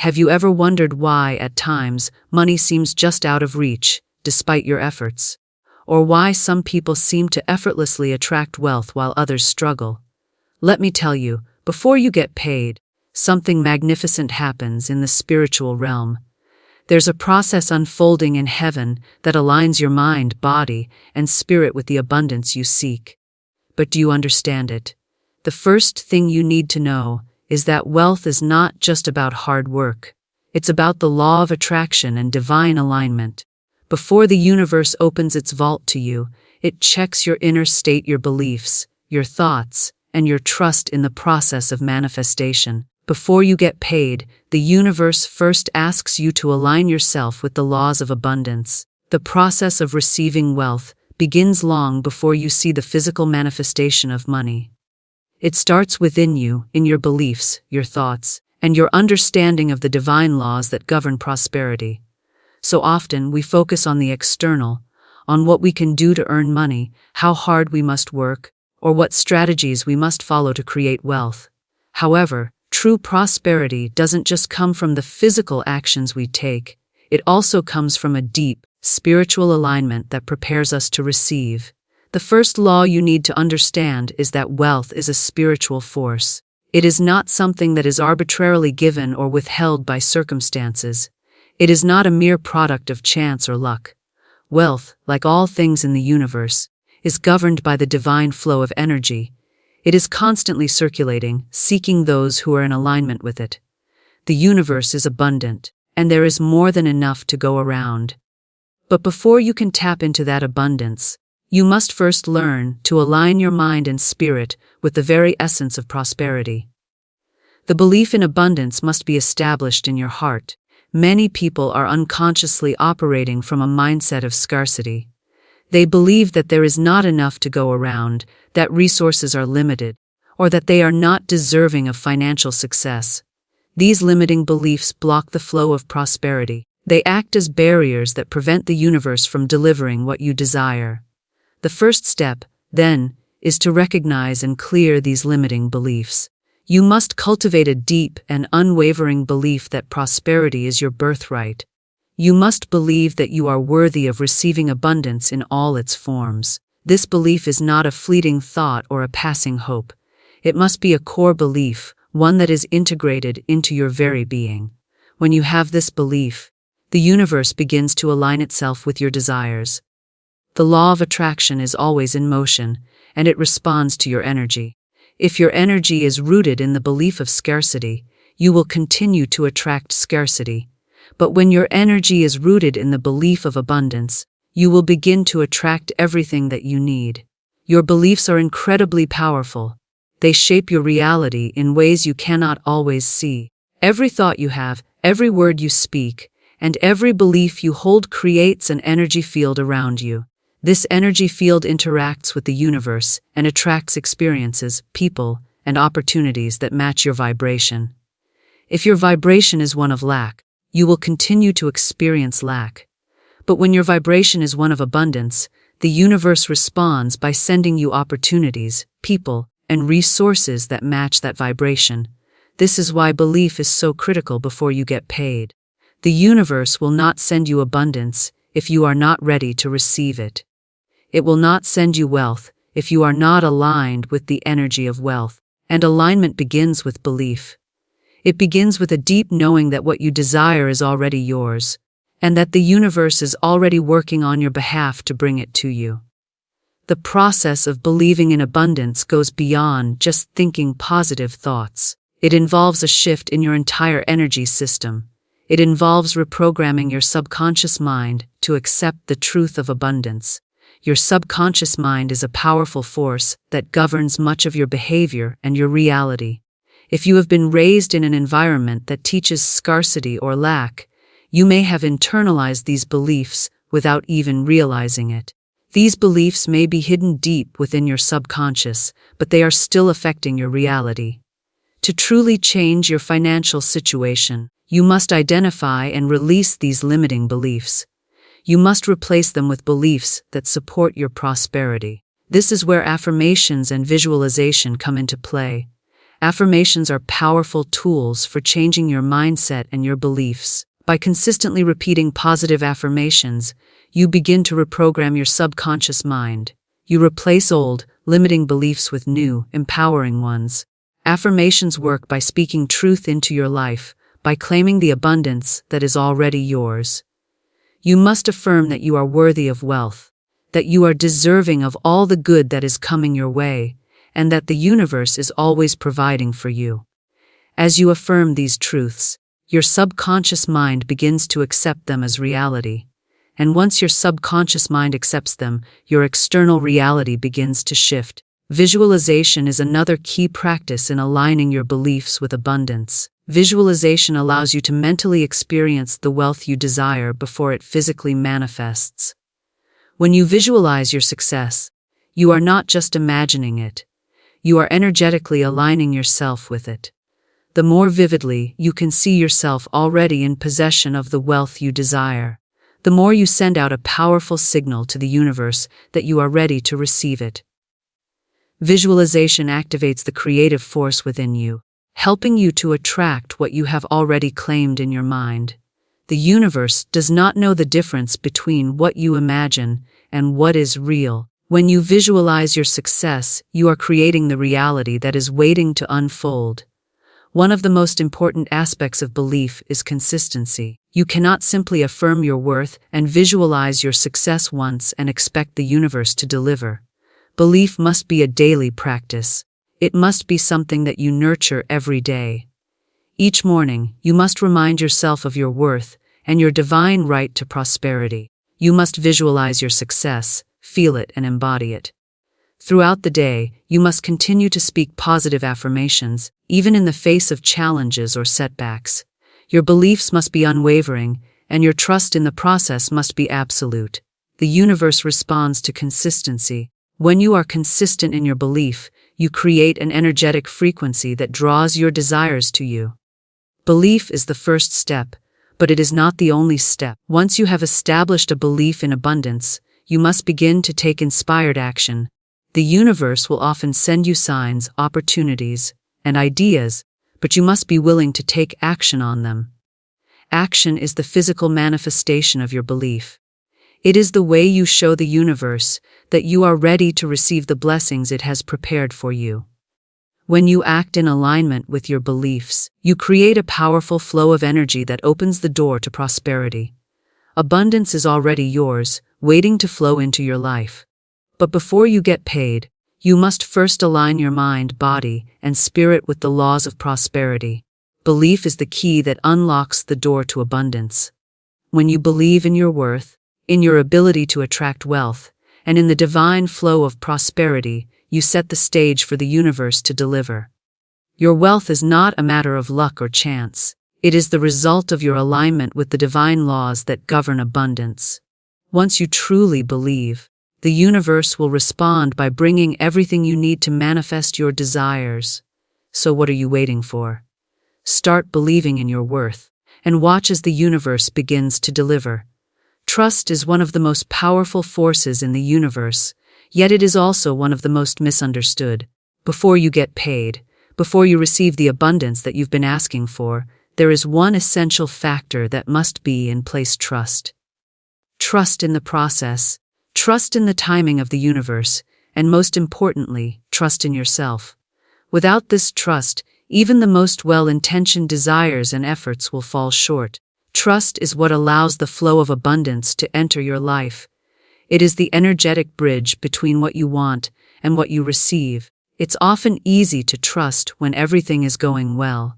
Have you ever wondered why, at times, money seems just out of reach, despite your efforts? Or why some people seem to effortlessly attract wealth while others struggle? Let me tell you, before you get paid, something magnificent happens in the spiritual realm. There's a process unfolding in heaven that aligns your mind, body, and spirit with the abundance you seek. But do you understand it? The first thing you need to know is that wealth is not just about hard work. It's about the law of attraction and divine alignment. Before the universe opens its vault to you, it checks your inner state, your beliefs, your thoughts, and your trust in the process of manifestation. Before you get paid, the universe first asks you to align yourself with the laws of abundance. The process of receiving wealth begins long before you see the physical manifestation of money. It starts within you, in your beliefs, your thoughts, and your understanding of the divine laws that govern prosperity. So often we focus on the external, on what we can do to earn money, how hard we must work, or what strategies we must follow to create wealth. However, true prosperity doesn't just come from the physical actions we take, it also comes from a deep, spiritual alignment that prepares us to receive. The first law you need to understand is that wealth is a spiritual force. It is not something that is arbitrarily given or withheld by circumstances. It is not a mere product of chance or luck. Wealth, like all things in the universe, is governed by the divine flow of energy. It is constantly circulating, seeking those who are in alignment with it. The universe is abundant, and there is more than enough to go around. But before you can tap into that abundance, you must first learn to align your mind and spirit with the very essence of prosperity. The belief in abundance must be established in your heart. Many people are unconsciously operating from a mindset of scarcity. They believe that there is not enough to go around, that resources are limited, or that they are not deserving of financial success. These limiting beliefs block the flow of prosperity. They act as barriers that prevent the universe from delivering what you desire. The first step, then, is to recognize and clear these limiting beliefs. You must cultivate a deep and unwavering belief that prosperity is your birthright. You must believe that you are worthy of receiving abundance in all its forms. This belief is not a fleeting thought or a passing hope. It must be a core belief, one that is integrated into your very being. When you have this belief, the universe begins to align itself with your desires. The law of attraction is always in motion, and it responds to your energy. If your energy is rooted in the belief of scarcity, you will continue to attract scarcity. But when your energy is rooted in the belief of abundance, you will begin to attract everything that you need. Your beliefs are incredibly powerful. They shape your reality in ways you cannot always see. Every thought you have, every word you speak, and every belief you hold creates an energy field around you. This energy field interacts with the universe and attracts experiences, people, and opportunities that match your vibration. If your vibration is one of lack, you will continue to experience lack. But when your vibration is one of abundance, the universe responds by sending you opportunities, people, and resources that match that vibration. This is why belief is so critical before you get paid. The universe will not send you abundance if you are not ready to receive it. It will not send you wealth if you are not aligned with the energy of wealth. And alignment begins with belief. It begins with a deep knowing that what you desire is already yours, and that the universe is already working on your behalf to bring it to you. The process of believing in abundance goes beyond just thinking positive thoughts. It involves a shift in your entire energy system. It involves reprogramming your subconscious mind to accept the truth of abundance. Your subconscious mind is a powerful force that governs much of your behavior and your reality. If you have been raised in an environment that teaches scarcity or lack, you may have internalized these beliefs without even realizing it. These beliefs may be hidden deep within your subconscious, but they are still affecting your reality. To truly change your financial situation, you must identify and release these limiting beliefs. You must replace them with beliefs that support your prosperity. This is where affirmations and visualization come into play. Affirmations are powerful tools for changing your mindset and your beliefs. By consistently repeating positive affirmations, you begin to reprogram your subconscious mind. You replace old, limiting beliefs with new, empowering ones. Affirmations work by speaking truth into your life, by claiming the abundance that is already yours. You must affirm that you are worthy of wealth, that you are deserving of all the good that is coming your way, and that the universe is always providing for you. As you affirm these truths, your subconscious mind begins to accept them as reality. And once your subconscious mind accepts them, your external reality begins to shift. Visualization is another key practice in aligning your beliefs with abundance. Visualization allows you to mentally experience the wealth you desire before it physically manifests. When you visualize your success, you are not just imagining it. You are energetically aligning yourself with it. The more vividly you can see yourself already in possession of the wealth you desire, the more you send out a powerful signal to the universe that you are ready to receive it. Visualization activates the creative force within you, helping you to attract what you have already claimed in your mind. The universe does not know the difference between what you imagine and what is real. When you visualize your success, you are creating the reality that is waiting to unfold. One of the most important aspects of belief is consistency. You cannot simply affirm your worth and visualize your success once and expect the universe to deliver. Belief must be a daily practice. It must be something that you nurture every day. Each morning, you must remind yourself of your worth and your divine right to prosperity. You must visualize your success, feel it, and embody it. Throughout the day, you must continue to speak positive affirmations, even in the face of challenges or setbacks. Your beliefs must be unwavering, and your trust in the process must be absolute. The universe responds to consistency. When you are consistent in your belief, you create an energetic frequency that draws your desires to you. Belief is the first step, but it is not the only step. Once you have established a belief in abundance, you must begin to take inspired action. The universe will often send you signs, opportunities, and ideas, but you must be willing to take action on them. Action is the physical manifestation of your belief. It is the way you show the universe that you are ready to receive the blessings it has prepared for you. When you act in alignment with your beliefs, you create a powerful flow of energy that opens the door to prosperity. Abundance is already yours, waiting to flow into your life. But before you get paid, you must first align your mind, body, and spirit with the laws of prosperity. Belief is the key that unlocks the door to abundance. When you believe in your worth, in your ability to attract wealth, and in the divine flow of prosperity, you set the stage for the universe to deliver. Your wealth is not a matter of luck or chance. It is the result of your alignment with the divine laws that govern abundance. Once you truly believe, the universe will respond by bringing everything you need to manifest your desires. So what are you waiting for? Start believing in your worth, and watch as the universe begins to deliver. Trust is one of the most powerful forces in the universe, yet it is also one of the most misunderstood. Before you get paid, before you receive the abundance that you've been asking for, there is one essential factor that must be in place: trust. Trust in the process, trust in the timing of the universe, and most importantly, trust in yourself. Without this trust, even the most well-intentioned desires and efforts will fall short. Trust is what allows the flow of abundance to enter your life. It is the energetic bridge between what you want and what you receive. It's often easy to trust when everything is going well.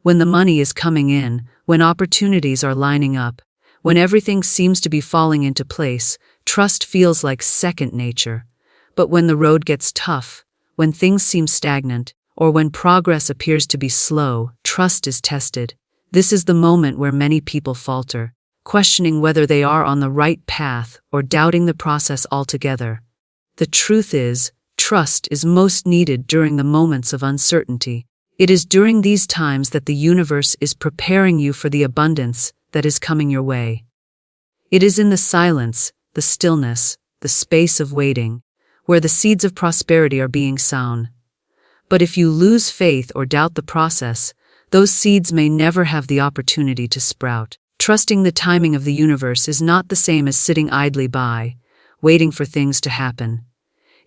When the money is coming in, when opportunities are lining up, when everything seems to be falling into place, trust feels like second nature. But when the road gets tough, when things seem stagnant, or when progress appears to be slow, trust is tested. This is the moment where many people falter, questioning whether they are on the right path or doubting the process altogether. The truth is, trust is most needed during the moments of uncertainty. It is during these times that the universe is preparing you for the abundance that is coming your way. It is in the silence, the stillness, the space of waiting, where the seeds of prosperity are being sown. But if you lose faith or doubt the process, those seeds may never have the opportunity to sprout. Trusting the timing of the universe is not the same as sitting idly by, waiting for things to happen.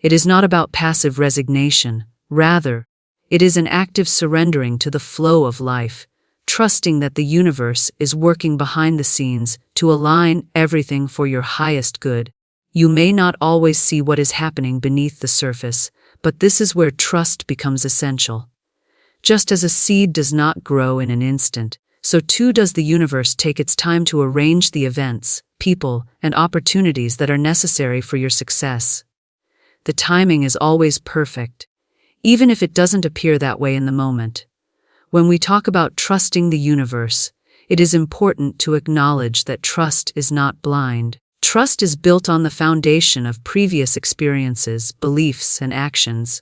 It is not about passive resignation. Rather, it is an active surrendering to the flow of life, trusting that the universe is working behind the scenes to align everything for your highest good. You may not always see what is happening beneath the surface, but this is where trust becomes essential. Just as a seed does not grow in an instant, so too does the universe take its time to arrange the events, people, and opportunities that are necessary for your success. The timing is always perfect, even if it doesn't appear that way in the moment. When we talk about trusting the universe, it is important to acknowledge that trust is not blind. Trust is built on the foundation of previous experiences, beliefs, and actions.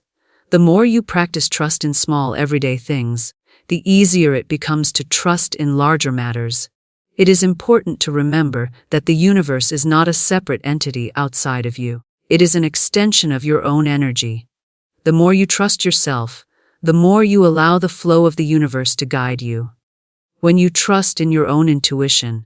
The more you practice trust in small, everyday things, the easier it becomes to trust in larger matters. It is important to remember that the universe is not a separate entity outside of you. It is an extension of your own energy. The more you trust yourself, the more you allow the flow of the universe to guide you. When you trust in your own intuition,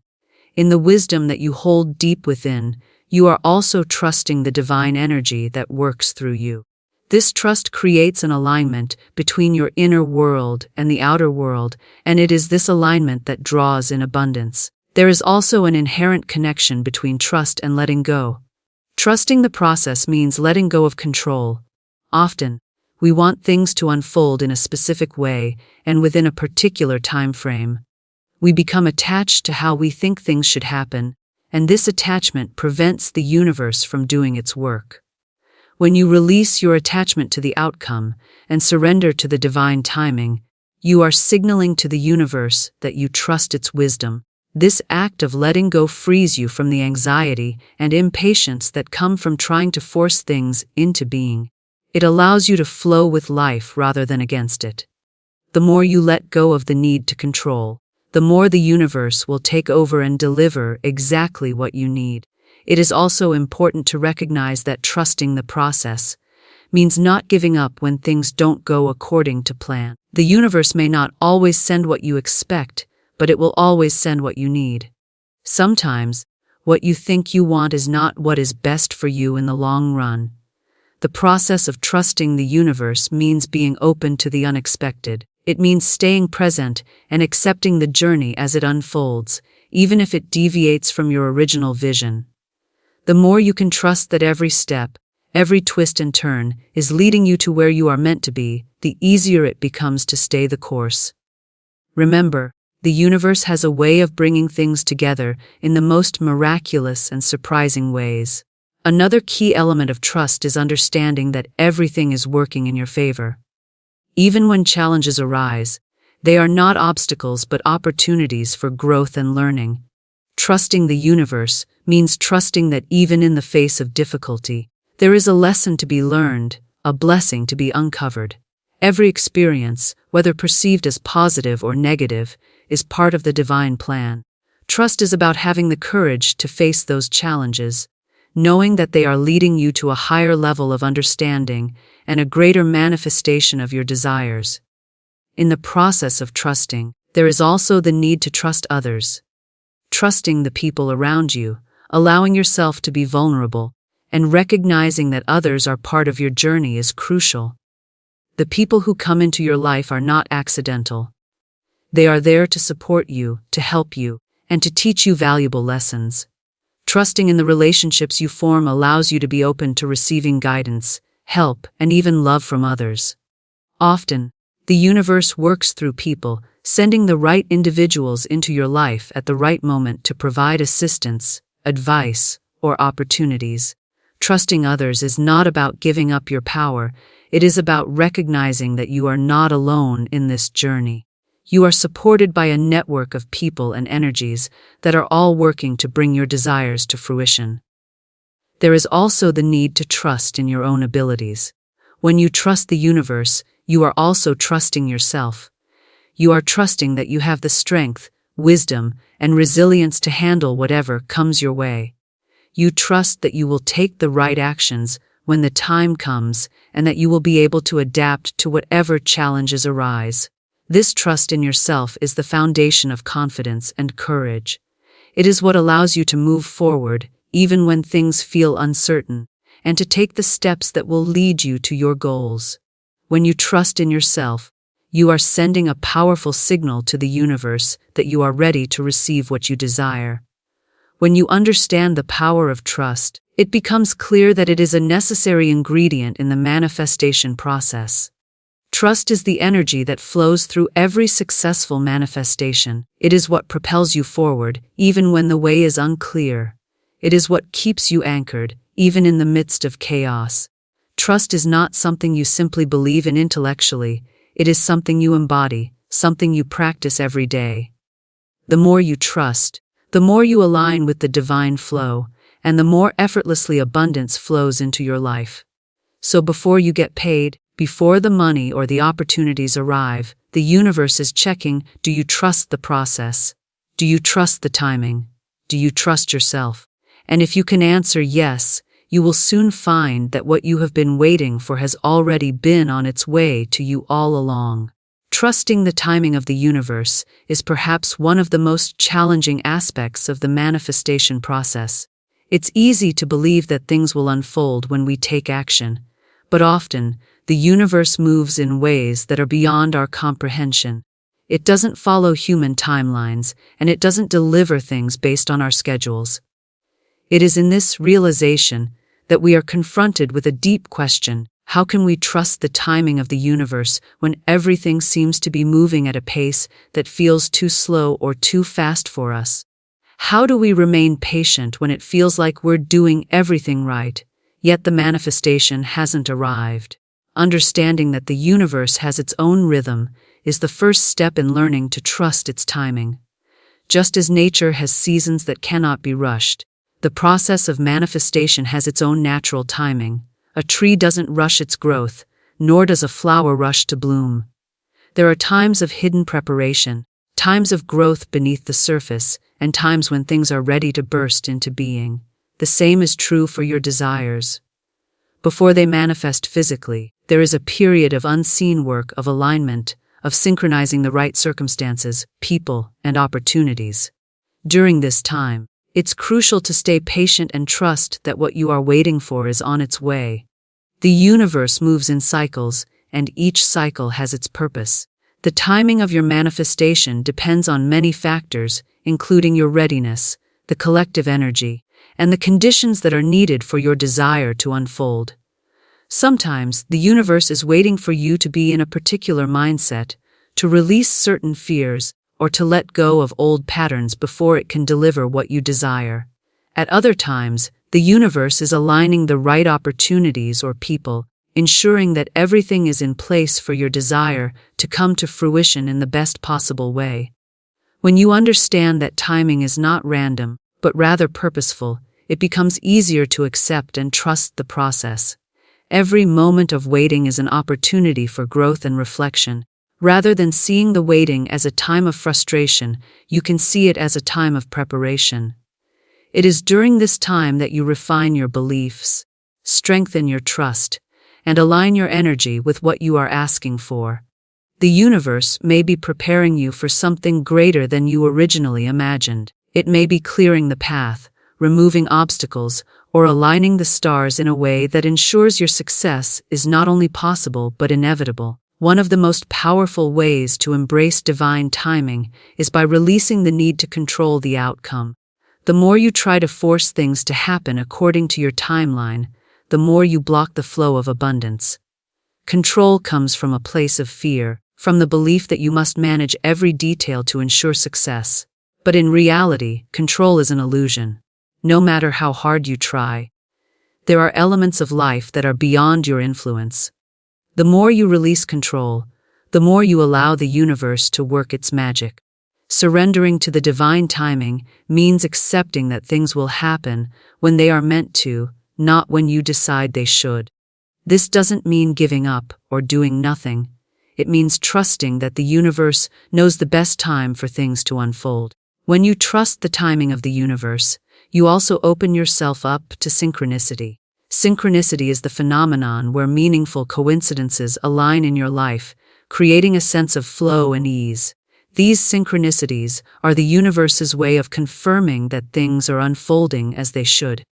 in the wisdom that you hold deep within, you are also trusting the divine energy that works through you. This trust creates an alignment between your inner world and the outer world, and it is this alignment that draws in abundance. There is also an inherent connection between trust and letting go. Trusting the process means letting go of control. Often, we want things to unfold in a specific way and within a particular time frame. We become attached to how we think things should happen, and this attachment prevents the universe from doing its work. When you release your attachment to the outcome and surrender to the divine timing, you are signaling to the universe that you trust its wisdom. This act of letting go frees you from the anxiety and impatience that come from trying to force things into being. It allows you to flow with life rather than against it. The more you let go of the need to control, the more the universe will take over and deliver exactly what you need. It is also important to recognize that trusting the process means not giving up when things don't go according to plan. The universe may not always send what you expect, but it will always send what you need. Sometimes, what you think you want is not what is best for you in the long run. The process of trusting the universe means being open to the unexpected. It means staying present and accepting the journey as it unfolds, even if it deviates from your original vision. The more you can trust that every step, every twist and turn is leading you to where you are meant to be, the easier it becomes to stay the course. Remember, the universe has a way of bringing things together in the most miraculous and surprising ways. Another key element of trust is understanding that everything is working in your favor. Even when challenges arise, they are not obstacles but opportunities for growth and learning. Trusting the universe means trusting that even in the face of difficulty, there is a lesson to be learned, a blessing to be uncovered. Every experience, whether perceived as positive or negative, is part of the divine plan. Trust is about having the courage to face those challenges, knowing that they are leading you to a higher level of understanding and a greater manifestation of your desires. In the process of trusting, there is also the need to trust others. Trusting the people around you, allowing yourself to be vulnerable, and recognizing that others are part of your journey is crucial. The people who come into your life are not accidental. They are there to support you, to help you, and to teach you valuable lessons. Trusting in the relationships you form allows you to be open to receiving guidance, help, and even love from others. Often, the universe works through people, sending the right individuals into your life at the right moment to provide assistance, advice, or opportunities. Trusting others is not about giving up your power, it is about recognizing that you are not alone in this journey. You are supported by a network of people and energies that are all working to bring your desires to fruition. There is also the need to trust in your own abilities. When you trust the universe, you are also trusting yourself. You are trusting that you have the strength, wisdom, and resilience to handle whatever comes your way. You trust that you will take the right actions, when the time comes, and that you will be able to adapt to whatever challenges arise. This trust in yourself is the foundation of confidence and courage. It is what allows you to move forward, even when things feel uncertain, and to take the steps that will lead you to your goals. When you trust in yourself, you are sending a powerful signal to the universe that you are ready to receive what you desire. When you understand the power of trust, it becomes clear that it is a necessary ingredient in the manifestation process. Trust is the energy that flows through every successful manifestation. It is what propels you forward, even when the way is unclear. It is what keeps you anchored, even in the midst of chaos. Trust is not something you simply believe in intellectually. It is something you embody, something you practice every day. The more you trust, the more you align with the divine flow, and the more effortlessly abundance flows into your life. So before you get paid, before the money or the opportunities arrive, the universe is checking, do you trust the process? Do you trust the timing? Do you trust yourself? And if you can answer yes, you will soon find that what you have been waiting for has already been on its way to you all along. Trusting the timing of the universe is perhaps one of the most challenging aspects of the manifestation process. It's easy to believe that things will unfold when we take action, but often, the universe moves in ways that are beyond our comprehension. It doesn't follow human timelines, and it doesn't deliver things based on our schedules. It is in this realization that we are confronted with a deep question: how can we trust the timing of the universe when everything seems to be moving at a pace that feels too slow or too fast for us? How do we remain patient when it feels like we're doing everything right, yet the manifestation hasn't arrived? Understanding that the universe has its own rhythm is the first step in learning to trust its timing. Just as nature has seasons that cannot be rushed, the process of manifestation has its own natural timing. A tree doesn't rush its growth, nor does a flower rush to bloom. There are times of hidden preparation, times of growth beneath the surface, and times when things are ready to burst into being. The same is true for your desires. Before they manifest physically, there is a period of unseen work of alignment, of synchronizing the right circumstances, people, and opportunities. During this time, it's crucial to stay patient and trust that what you are waiting for is on its way. The universe moves in cycles, and each cycle has its purpose. The timing of your manifestation depends on many factors, including your readiness, the collective energy, and the conditions that are needed for your desire to unfold. Sometimes, the universe is waiting for you to be in a particular mindset, to release certain fears, or to let go of old patterns before it can deliver what you desire. At other times, the universe is aligning the right opportunities or people, ensuring that everything is in place for your desire to come to fruition in the best possible way. When you understand that timing is not random, but rather purposeful, it becomes easier to accept and trust the process. Every moment of waiting is an opportunity for growth and reflection. Rather than seeing the waiting as a time of frustration, you can see it as a time of preparation. It is during this time that you refine your beliefs, strengthen your trust, and align your energy with what you are asking for. The universe may be preparing you for something greater than you originally imagined. It may be clearing the path, removing obstacles, or aligning the stars in a way that ensures your success is not only possible but inevitable. One of the most powerful ways to embrace divine timing is by releasing the need to control the outcome. The more you try to force things to happen according to your timeline, the more you block the flow of abundance. Control comes from a place of fear, from the belief that you must manage every detail to ensure success. But in reality, control is an illusion. No matter how hard you try, there are elements of life that are beyond your influence. The more you release control, the more you allow the universe to work its magic. Surrendering to the divine timing means accepting that things will happen when they are meant to, not when you decide they should. This doesn't mean giving up or doing nothing. It means trusting that the universe knows the best time for things to unfold. When you trust the timing of the universe, you also open yourself up to synchronicity. Synchronicity is the phenomenon where meaningful coincidences align in your life, creating a sense of flow and ease. These synchronicities are the universe's way of confirming that things are unfolding as they should.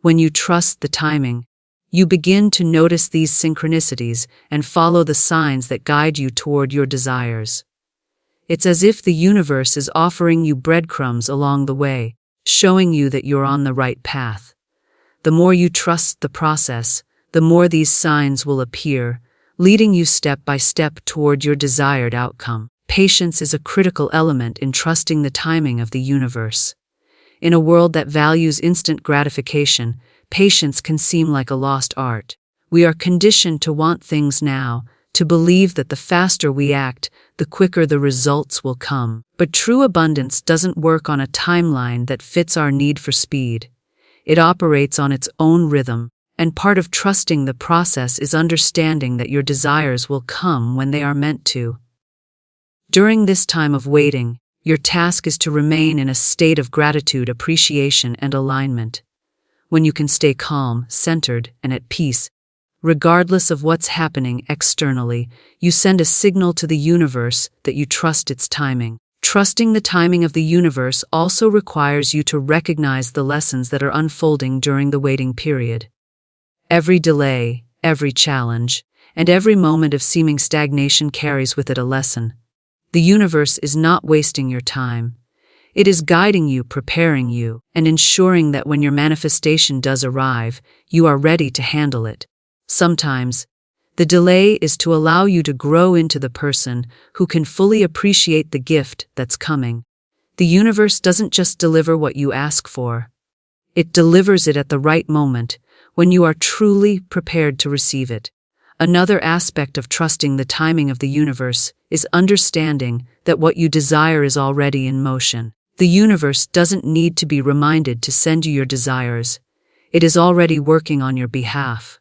When you trust the timing, you begin to notice these synchronicities and follow the signs that guide you toward your desires. It's as if the universe is offering you breadcrumbs along the way, showing you that you're on the right path. The more you trust the process, the more these signs will appear, leading you step by step toward your desired outcome. Patience is a critical element in trusting the timing of the universe. In a world that values instant gratification, patience can seem like a lost art. We are conditioned to want things now, to believe that the faster we act, the quicker the results will come. But true abundance doesn't work on a timeline that fits our need for speed. It operates on its own rhythm, and part of trusting the process is understanding that your desires will come when they are meant to. During this time of waiting, your task is to remain in a state of gratitude, appreciation, and alignment. When you can stay calm, centered, and at peace, regardless of what's happening externally, you send a signal to the universe that you trust its timing. Trusting the timing of the universe also requires you to recognize the lessons that are unfolding during the waiting period. Every delay, every challenge, and every moment of seeming stagnation carries with it a lesson. The universe is not wasting your time. It is guiding you, preparing you, and ensuring that when your manifestation does arrive, you are ready to handle it. Sometimes, the delay is to allow you to grow into the person who can fully appreciate the gift that's coming. The universe doesn't just deliver what you ask for. It delivers it at the right moment, when you are truly prepared to receive it. Another aspect of trusting the timing of the universe is understanding that what you desire is already in motion. The universe doesn't need to be reminded to send you your desires. It is already working on your behalf.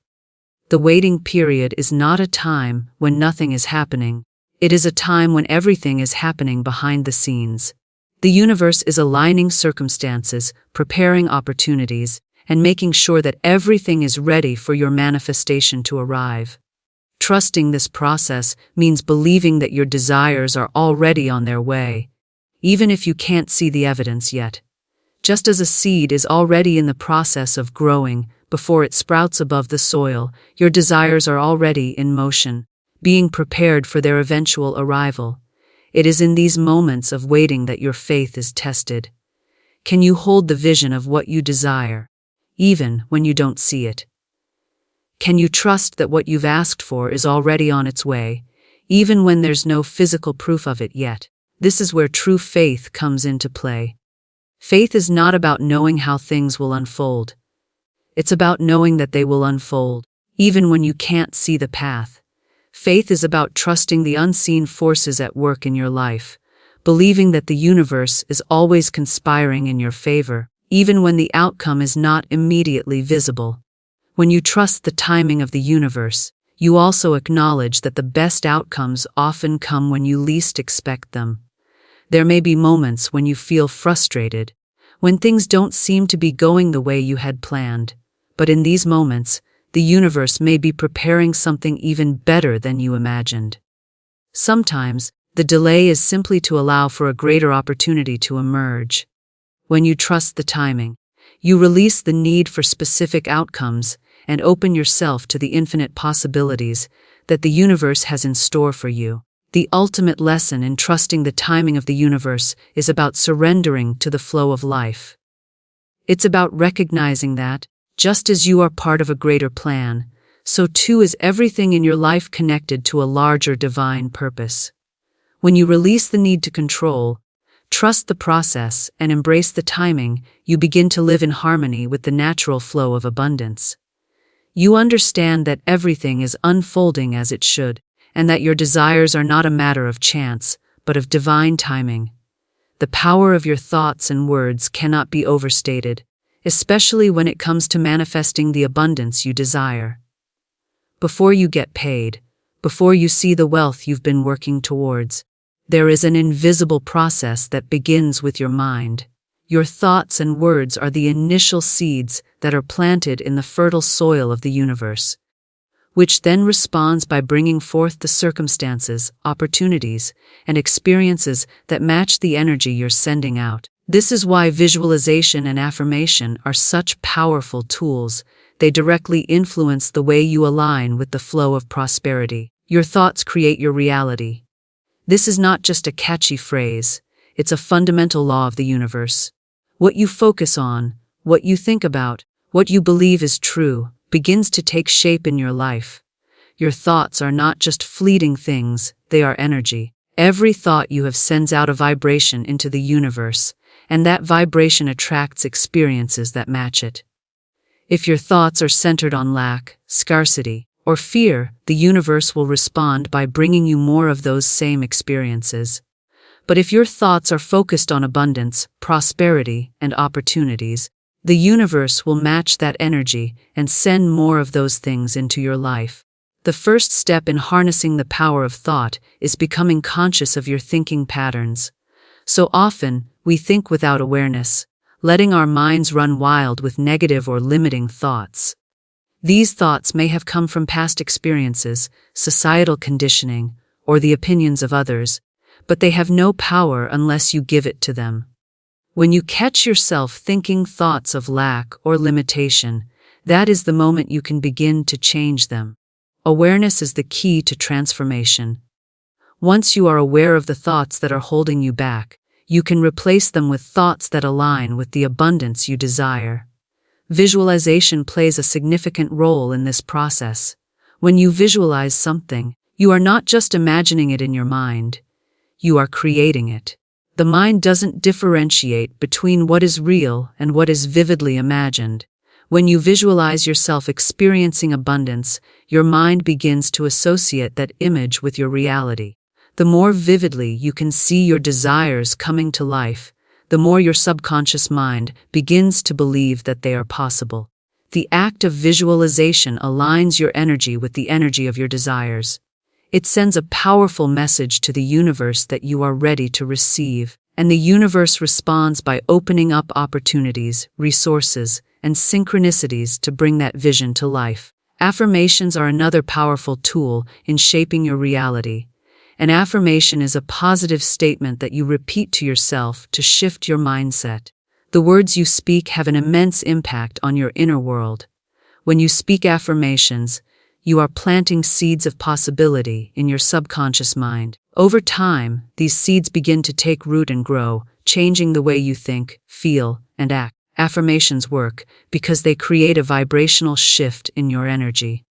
The waiting period is not a time when nothing is happening. It is a time when everything is happening behind the scenes. The universe is aligning circumstances, preparing opportunities, and making sure that everything is ready for your manifestation to arrive. Trusting this process means believing that your desires are already on their way, even if you can't see the evidence yet. Just as a seed is already in the process of growing before it sprouts above the soil, your desires are already in motion, being prepared for their eventual arrival. It is in these moments of waiting that your faith is tested. Can you hold the vision of what you desire, even when you don't see it? Can you trust that what you've asked for is already on its way, even when there's no physical proof of it yet? This is where true faith comes into play. Faith is not about knowing how things will unfold. It's about knowing that they will unfold, even when you can't see the path. Faith is about trusting the unseen forces at work in your life, believing that the universe is always conspiring in your favor, even when the outcome is not immediately visible. When you trust the timing of the universe, you also acknowledge that the best outcomes often come when you least expect them. There may be moments when you feel frustrated, when things don't seem to be going the way you had planned, but in these moments, the universe may be preparing something even better than you imagined. Sometimes, the delay is simply to allow for a greater opportunity to emerge. When you trust the timing, you release the need for specific outcomes and open yourself to the infinite possibilities that the universe has in store for you. The ultimate lesson in trusting the timing of the universe is about surrendering to the flow of life. It's about recognizing that, just as you are part of a greater plan, so too is everything in your life connected to a larger divine purpose. When you release the need to control, trust the process, and embrace the timing, you begin to live in harmony with the natural flow of abundance. You understand that everything is unfolding as it should, and that your desires are not a matter of chance, but of divine timing. The power of your thoughts and words cannot be overstated, especially when it comes to manifesting the abundance you desire. Before you get paid, before you see the wealth you've been working towards, there is an invisible process that begins with your mind. Your thoughts and words are the initial seeds that are planted in the fertile soil of the universe, which then responds by bringing forth the circumstances, opportunities, and experiences that match the energy you're sending out. This is why visualization and affirmation are such powerful tools. They directly influence the way you align with the flow of prosperity. Your thoughts create your reality. This is not just a catchy phrase, it's a fundamental law of the universe. What you focus on, what you think about, what you believe is true, begins to take shape in your life. Your thoughts are not just fleeting things, they are energy. Every thought you have sends out a vibration into the universe, and that vibration attracts experiences that match it. If your thoughts are centered on lack, scarcity, or fear, the universe will respond by bringing you more of those same experiences. But if your thoughts are focused on abundance, prosperity, and opportunities, the universe will match that energy and send more of those things into your life. The first step in harnessing the power of thought is becoming conscious of your thinking patterns. So often, we think without awareness, letting our minds run wild with negative or limiting thoughts. These thoughts may have come from past experiences, societal conditioning, or the opinions of others, but they have no power unless you give it to them. When you catch yourself thinking thoughts of lack or limitation, that is the moment you can begin to change them. Awareness is the key to transformation. Once you are aware of the thoughts that are holding you back, you can replace them with thoughts that align with the abundance you desire. Visualization plays a significant role in this process. When you visualize something, you are not just imagining it in your mind. You are creating it. The mind doesn't differentiate between what is real and what is vividly imagined. When you visualize yourself experiencing abundance, your mind begins to associate that image with your reality. The more vividly you can see your desires coming to life, the more your subconscious mind begins to believe that they are possible. The act of visualization aligns your energy with the energy of your desires. It sends a powerful message to the universe that you are ready to receive, and the universe responds by opening up opportunities, resources, and synchronicities to bring that vision to life. Affirmations are another powerful tool in shaping your reality. An affirmation is a positive statement that you repeat to yourself to shift your mindset. The words you speak have an immense impact on your inner world. When you speak affirmations, you are planting seeds of possibility in your subconscious mind. Over time, these seeds begin to take root and grow, changing the way you think, feel, and act. Affirmations work because they create a vibrational shift in your energy.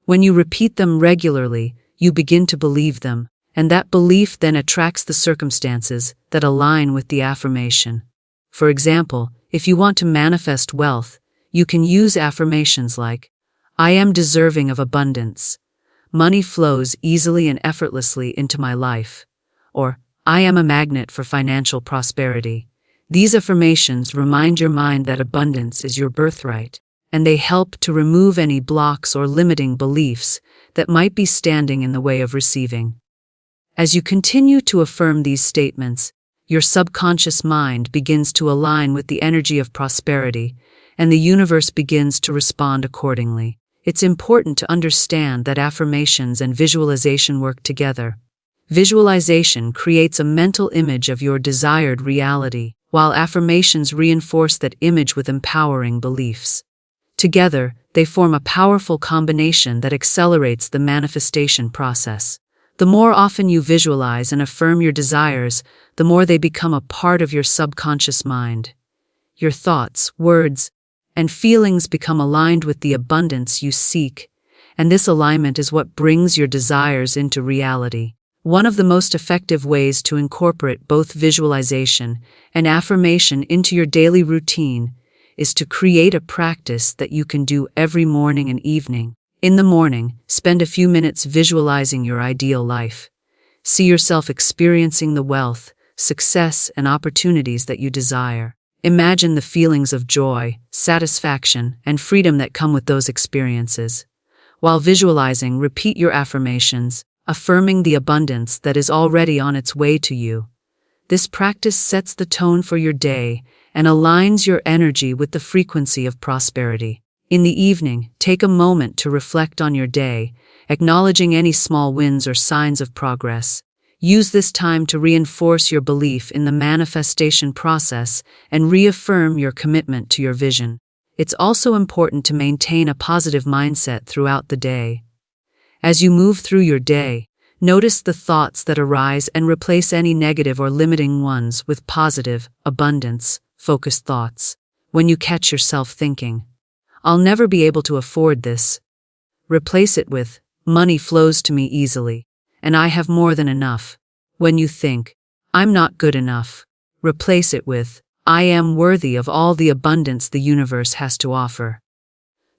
When you repeat them regularly, you begin to believe them, and that belief then attracts the circumstances that align with the affirmation. For example, if you want to manifest wealth, you can use affirmations like, "I am deserving of abundance. Money flows easily and effortlessly into my life," or "I am a magnet for financial prosperity." These affirmations remind your mind that abundance is your birthright, and they help to remove any blocks or limiting beliefs that might be standing in the way of receiving. As you continue to affirm these statements, your subconscious mind begins to align with the energy of prosperity, and the universe begins to respond accordingly. It's important to understand that affirmations and visualization work together. Visualization creates a mental image of your desired reality, while affirmations reinforce that image with empowering beliefs. Together, they form a powerful combination that accelerates the manifestation process. The more often you visualize and affirm your desires, the more they become a part of your subconscious mind. Your thoughts, words, and feelings become aligned with the abundance you seek, and this alignment is what brings your desires into reality. One of the most effective ways to incorporate both visualization and affirmation into your daily routine is to create a practice that you can do every morning and evening. In the morning, spend a few minutes visualizing your ideal life. See yourself experiencing the wealth, success, and opportunities that you desire. Imagine the feelings of joy, satisfaction, and freedom that come with those experiences. While visualizing, repeat your affirmations, affirming the abundance that is already on its way to you. This practice sets the tone for your day and aligns your energy with the frequency of prosperity. In the evening, take a moment to reflect on your day, acknowledging any small wins or signs of progress. Use this time to reinforce your belief in the manifestation process and reaffirm your commitment to your vision. It's also important to maintain a positive mindset throughout the day. As you move through your day, notice the thoughts that arise and replace any negative or limiting ones with positive, abundance-focused thoughts. When you catch yourself thinking, "I'll never be able to afford this," replace it with, "Money flows to me easily, and I have more than enough." When you think, "I'm not good enough," replace it with, "I am worthy of all the abundance the universe has to offer."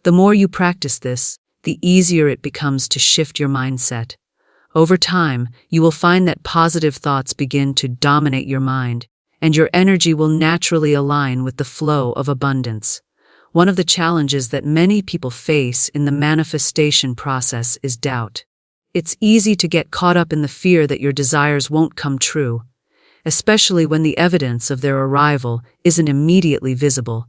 The more you practice this, the easier it becomes to shift your mindset. Over time, you will find that positive thoughts begin to dominate your mind, and your energy will naturally align with the flow of abundance. One of the challenges that many people face in the manifestation process is doubt. It's easy to get caught up in the fear that your desires won't come true, especially when the evidence of their arrival isn't immediately visible.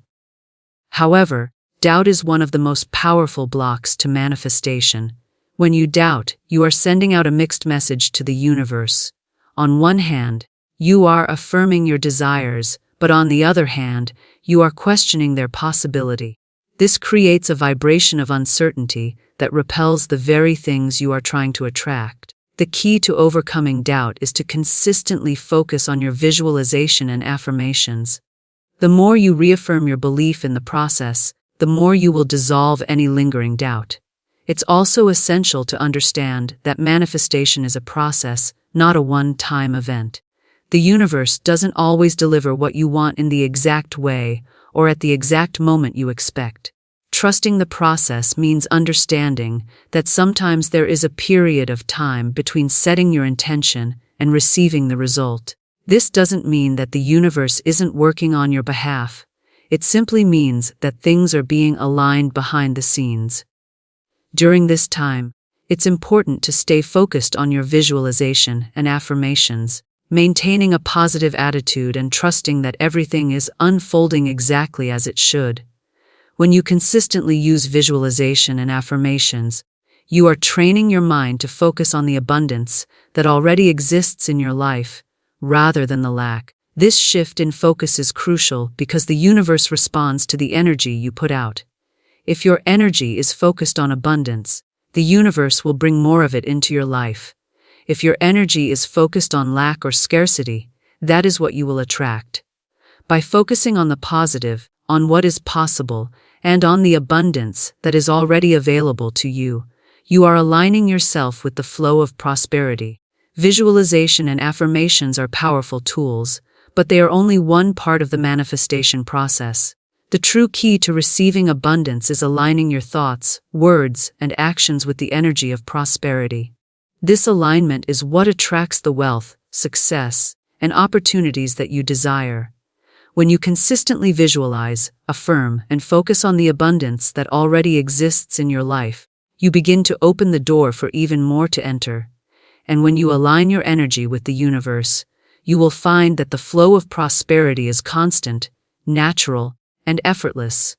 However, doubt is one of the most powerful blocks to manifestation. When you doubt, you are sending out a mixed message to the universe. On one hand, you are affirming your desires, but on the other hand, you are questioning their possibility. This creates a vibration of uncertainty that repels the very things you are trying to attract. The key to overcoming doubt is to consistently focus on your visualization and affirmations. The more you reaffirm your belief in the process, the more you will dissolve any lingering doubt. It's also essential to understand that manifestation is a process, not a one-time event. The universe doesn't always deliver what you want in the exact way or at the exact moment you expect. Trusting the process means understanding that sometimes there is a period of time between setting your intention and receiving the result. This doesn't mean that the universe isn't working on your behalf. It simply means that things are being aligned behind the scenes. During this time, it's important to stay focused on your visualization and affirmations, maintaining a positive attitude and trusting that everything is unfolding exactly as it should. When you consistently use visualization and affirmations, you are training your mind to focus on the abundance that already exists in your life, rather than the lack. This shift in focus is crucial because the universe responds to the energy you put out. If your energy is focused on abundance, the universe will bring more of it into your life. If your energy is focused on lack or scarcity, that is what you will attract. By focusing on the positive, on what is possible, and on the abundance that is already available to you, you are aligning yourself with the flow of prosperity. Visualization and affirmations are powerful tools, but they are only one part of the manifestation process. The true key to receiving abundance is aligning your thoughts, words, and actions with the energy of prosperity. This alignment is what attracts the wealth, success, and opportunities that you desire. When you consistently visualize, affirm, and focus on the abundance that already exists in your life, you begin to open the door for even more to enter. And when you align your energy with the universe, you will find that the flow of prosperity is constant, natural, and effortless.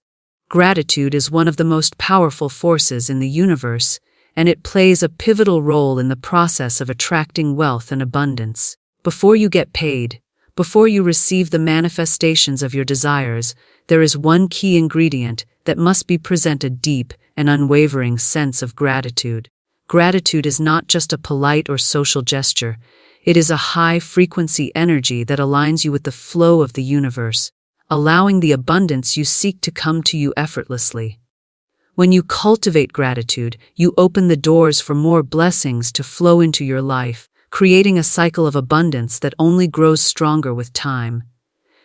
Gratitude is one of the most powerful forces in the universe, and it plays a pivotal role in the process of attracting wealth and abundance. Before you get paid, before you receive the manifestations of your desires, there is one key ingredient that must be present: a deep and unwavering sense of gratitude. Gratitude is not just a polite or social gesture. It is a high-frequency energy that aligns you with the flow of the universe, allowing the abundance you seek to come to you effortlessly. When you cultivate gratitude, you open the doors for more blessings to flow into your life, creating a cycle of abundance that only grows stronger with time.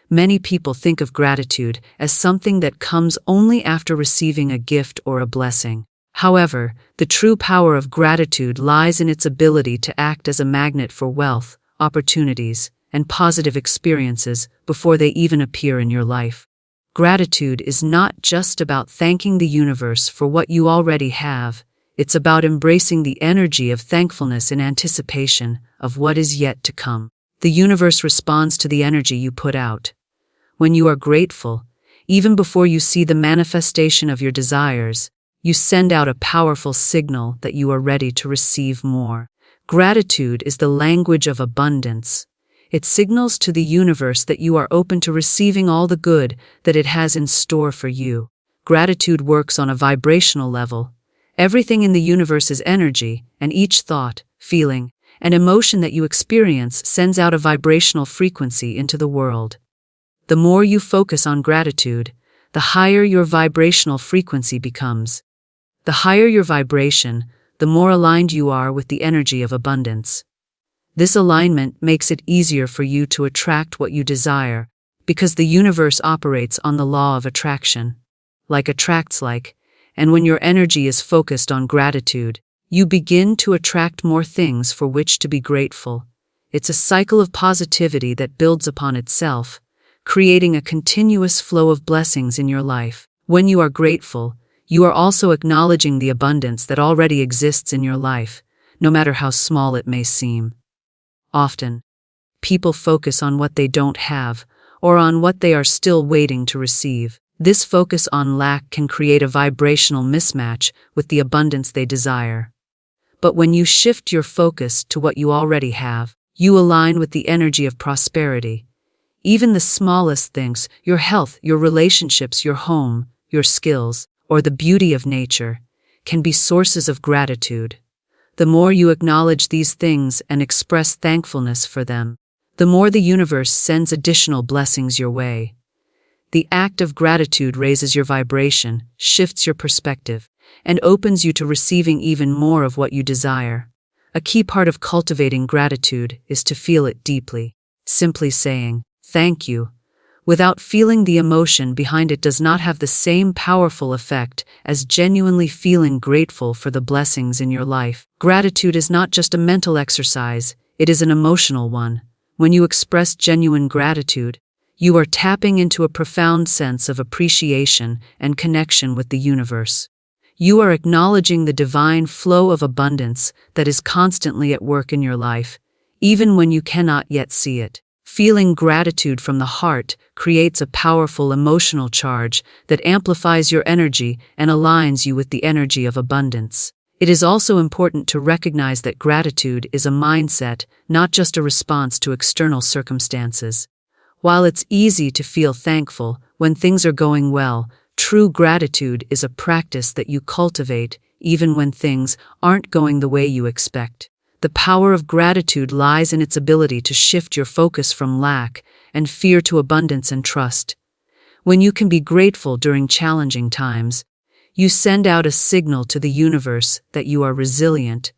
Many people think of gratitude as something that comes only after receiving a gift or a blessing. However, the true power of gratitude lies in its ability to act as a magnet for wealth, opportunities, and positive experiences before they even appear in your life. Gratitude is not just about thanking the universe for what you already have. It's about embracing the energy of thankfulness in anticipation of what is yet to come. The universe responds to the energy you put out. When you are grateful, even before you see the manifestation of your desires, you send out a powerful signal that you are ready to receive more. Gratitude is the language of abundance. It signals to the universe that you are open to receiving all the good that it has in store for you. Gratitude works on a vibrational level. Everything in the universe is energy, and each thought, feeling, and emotion that you experience sends out a vibrational frequency into the world. The more you focus on gratitude, the higher your vibrational frequency becomes. The higher your vibration, the more aligned you are with the energy of abundance. This alignment makes it easier for you to attract what you desire, because the universe operates on the law of attraction. Like attracts like, and when your energy is focused on gratitude, you begin to attract more things for which to be grateful. It's a cycle of positivity that builds upon itself, creating a continuous flow of blessings in your life. When you are grateful, you are also acknowledging the abundance that already exists in your life, no matter how small it may seem. Often, people focus on what they don't have, or on what they are still waiting to receive. This focus on lack can create a vibrational mismatch with the abundance they desire. But when you shift your focus to what you already have, you align with the energy of prosperity. Even the smallest things, your health, your relationships, your home, your skills, or the beauty of nature, can be sources of gratitude. The more you acknowledge these things and express thankfulness for them, the more the universe sends additional blessings your way. The act of gratitude raises your vibration, shifts your perspective, and opens you to receiving even more of what you desire. A key part of cultivating gratitude is to feel it deeply. Simply saying, "Thank you," without feeling the emotion behind it does not have the same powerful effect as genuinely feeling grateful for the blessings in your life. Gratitude is not just a mental exercise, it is an emotional one. When you express genuine gratitude, you are tapping into a profound sense of appreciation and connection with the universe. You are acknowledging the divine flow of abundance that is constantly at work in your life, even when you cannot yet see it. Feeling gratitude from the heart creates a powerful emotional charge that amplifies your energy and aligns you with the energy of abundance. It is also important to recognize that gratitude is a mindset, not just a response to external circumstances. While it's easy to feel thankful when things are going well, true gratitude is a practice that you cultivate even when things aren't going the way you expect. The power of gratitude lies in its ability to shift your focus from lack and fear to abundance and trust. When you can be grateful during challenging times, you send out a signal to the universe that you are resilient,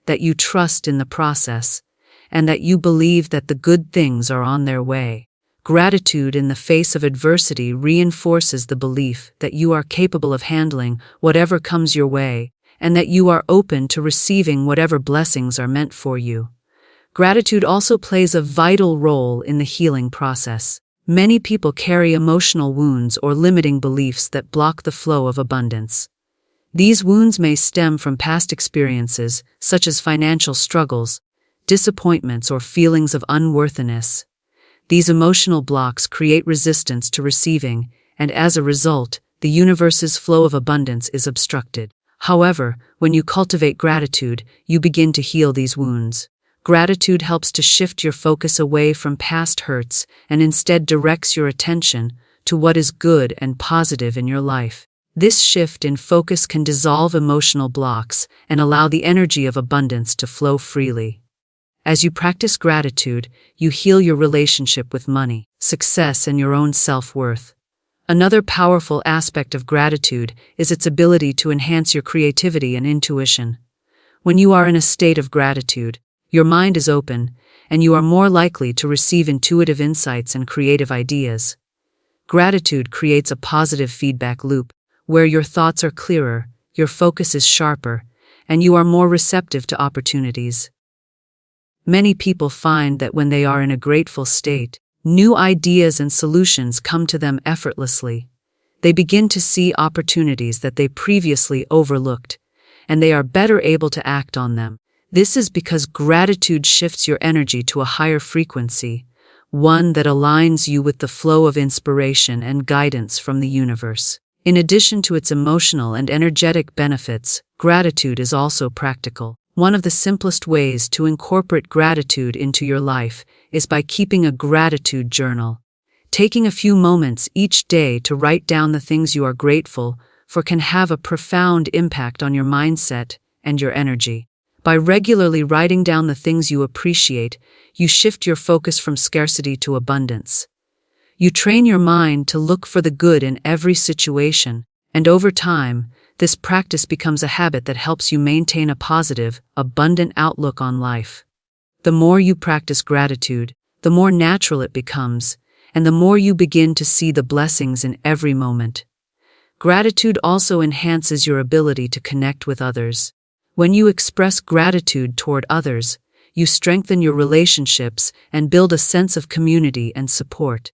that you trust in the process, and that you believe that the good things are on their way. Gratitude in the face of adversity reinforces the belief that you are capable of handling whatever comes your way, and that you are open to receiving whatever blessings are meant for you. Gratitude also plays a vital role in the healing process. Many people carry emotional wounds or limiting beliefs that block the flow of abundance. These wounds may stem from past experiences, such as financial struggles, disappointments, or feelings of unworthiness. These emotional blocks create resistance to receiving, and as a result, the universe's flow of abundance is obstructed. However, when you cultivate gratitude, you begin to heal these wounds. Gratitude helps to shift your focus away from past hurts and instead directs your attention to what is good and positive in your life. This shift in focus can dissolve emotional blocks and allow the energy of abundance to flow freely. As you practice gratitude, you heal your relationship with money, success, and your own self-worth. Another powerful aspect of gratitude is its ability to enhance your creativity and intuition. When you are in a state of gratitude, your mind is open, and you are more likely to receive intuitive insights and creative ideas. Gratitude creates a positive feedback loop, where your thoughts are clearer, your focus is sharper, and you are more receptive to opportunities. Many people find that when they are in a grateful state, new ideas and solutions come to them effortlessly. They begin to see opportunities that they previously overlooked, and they are better able to act on them. This is because gratitude shifts your energy to a higher frequency, one that aligns you with the flow of inspiration and guidance from the universe. In addition to its emotional and energetic benefits, gratitude is also practical. One of the simplest ways to incorporate gratitude into your life is by keeping a gratitude journal. Taking a few moments each day to write down the things you are grateful for can have a profound impact on your mindset and your energy. By regularly writing down the things you appreciate, you shift your focus from scarcity to abundance. You train your mind to look for the good in every situation, and over time, this practice becomes a habit that helps you maintain a positive, abundant outlook on life. The more you practice gratitude, the more natural it becomes, and the more you begin to see the blessings in every moment. Gratitude also enhances your ability to connect with others. When you express gratitude toward others, you strengthen your relationships and build a sense of community and support.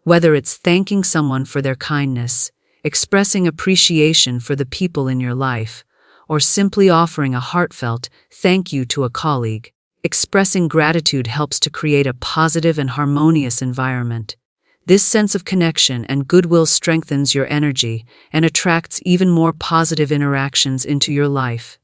Whether it's thanking someone for their kindness, expressing appreciation for the people in your life, or simply offering a heartfelt thank you to a colleague, expressing gratitude helps to create a positive and harmonious environment. This sense of connection and goodwill strengthens your energy and attracts even more positive interactions into your life.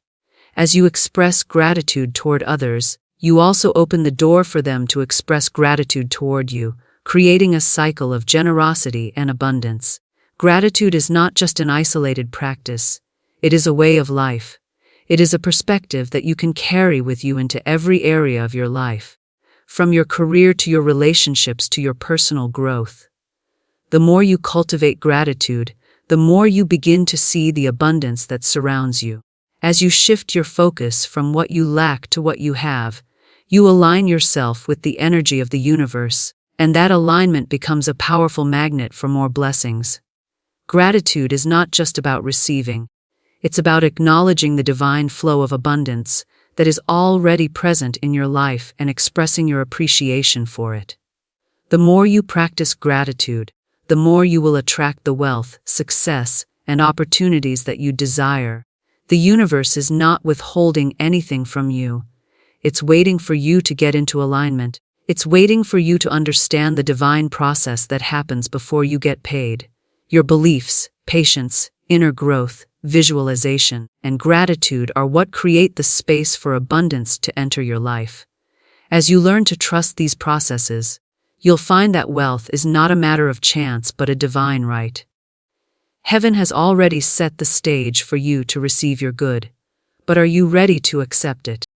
As you express gratitude toward others, you also open the door for them to express gratitude toward you, creating a cycle of generosity and abundance. Gratitude is not just an isolated practice, it is a way of life. It is a perspective that you can carry with you into every area of your life, from your career to your relationships to your personal growth. The more you cultivate gratitude, the more you begin to see the abundance that surrounds you. As you shift your focus from what you lack to what you have, you align yourself with the energy of the universe, and that alignment becomes a powerful magnet for more blessings. Gratitude is not just about receiving. It's about acknowledging the divine flow of abundance that is already present in your life and expressing your appreciation for it. The more you practice gratitude, the more you will attract the wealth, success, and opportunities that you desire. The universe is not withholding anything from you. It's waiting for you to get into alignment. It's waiting for you to understand the divine process that happens before you get paid. Your beliefs, patience, inner growth, visualization, and gratitude are what create the space for abundance to enter your life. As you learn to trust these processes, you'll find that wealth is not a matter of chance but a divine right. Heaven has already set the stage for you to receive your good, but are you ready to accept it?